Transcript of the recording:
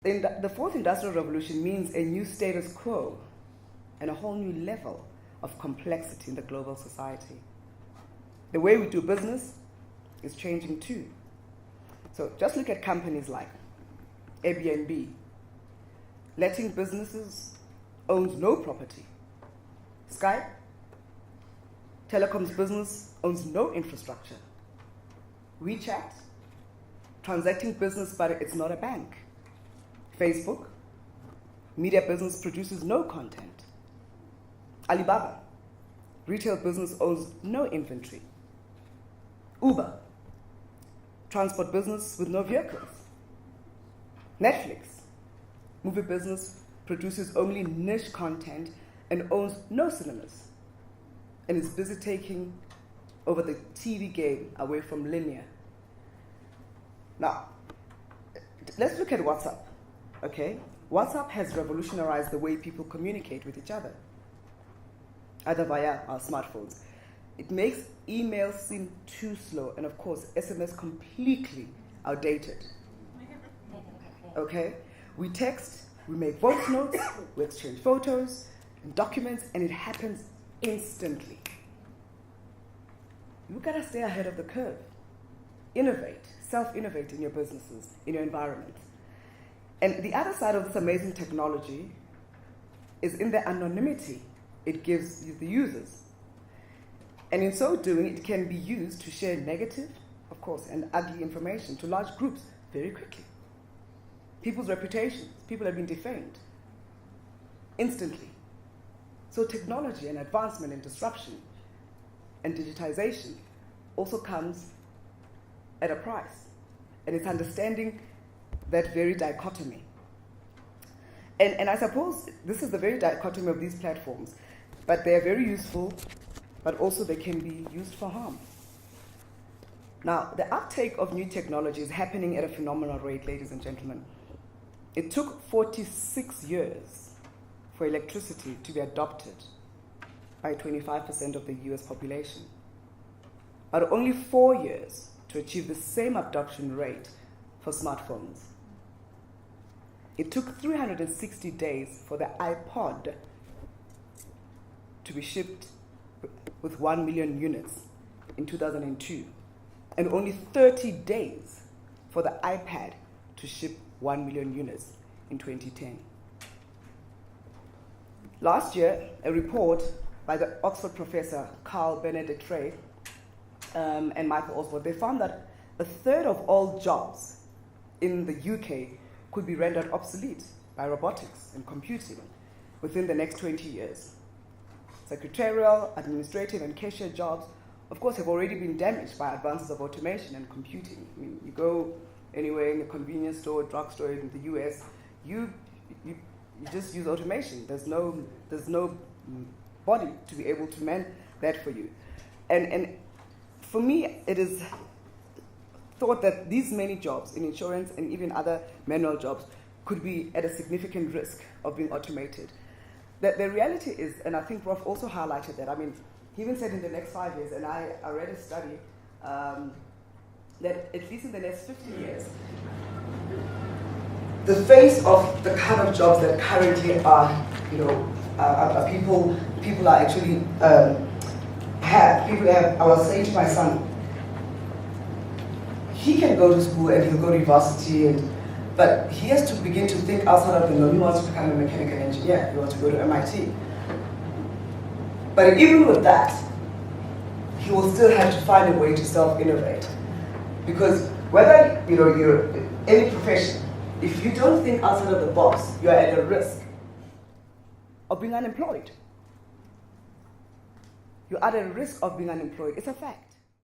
The fourth industrial revolution means a new status quo and a whole new level of complexity in the global society. The way we do business is changing too. So just look at companies like Airbnb. Letting businesses owns no property. Skype, telecoms business owns no infrastructure. WeChat, transacting business but it's not a bank. Facebook, media business produces no content. Alibaba, retail business owns no inventory. Uber, transport business with no vehicles. Netflix, movie business produces only niche content and owns no cinemas and is busy taking over the TV game away from linear. Now, let's look at WhatsApp, okay? WhatsApp has revolutionized the way people communicate with each other, either via our smartphones. It makes email seem too slow, and of course, SMS completely outdated. Okay? We text, we make voice notes, we exchange photos and documents, and it happens instantly. You gotta stay ahead of the curve. Innovate, self-innovate in your businesses, in your environment. And the other side of this amazing technology is in the anonymity it gives the users. And in so doing, it can be used to share negative, of course, and ugly information to large groups very quickly. People's reputations, people have been defamed instantly. So technology and advancement and disruption and digitization also comes at a price. And it's understanding that very dichotomy. And I suppose this is the very dichotomy of these platforms, but they are very useful, but also they can be used for harm. Now, the uptake of new technology is happening at a phenomenal rate, ladies and gentlemen. It took 46 years for electricity to be adopted by 25% of the US population, but only 4 years to achieve the same adoption rate for smartphones. It took 360 days for the iPod to be shipped with 1 million units in 2002, and only 30 days for the iPad to ship 1 million units in 2010. Last year, a report by the Oxford professor Carl Benedict-Frey and Michael Osborne, they found that a third of all jobs in the UK could be rendered obsolete by robotics and computing within the next 20 years. Secretarial, administrative, and cashier jobs, of course, have already been damaged by advances of automation and computing. I mean, you go anywhere in a convenience store, drugstore in the US, you just use automation. There's no body to be able to man that for you. And for me, it is thought that these many jobs in insurance and even other manual jobs could be at a significant risk of being automated. The reality is, and I think Prof also highlighted that, I mean, he even said in the next 5 years, and I read a study that at least in the next 50 years, the face of the kind of jobs that currently are, people are actually have. I was saying to my son, he can go to school and he'll go to university, but he has to begin to think outside of the norm. He wants to become a mechanical engineer. He wants to go to MIT. But even with that, he will still have to find a way to self-innovate. Because whether you're any profession, if you don't think outside of the box, you're at a risk of being unemployed. You're at a risk of being unemployed. It's a fact.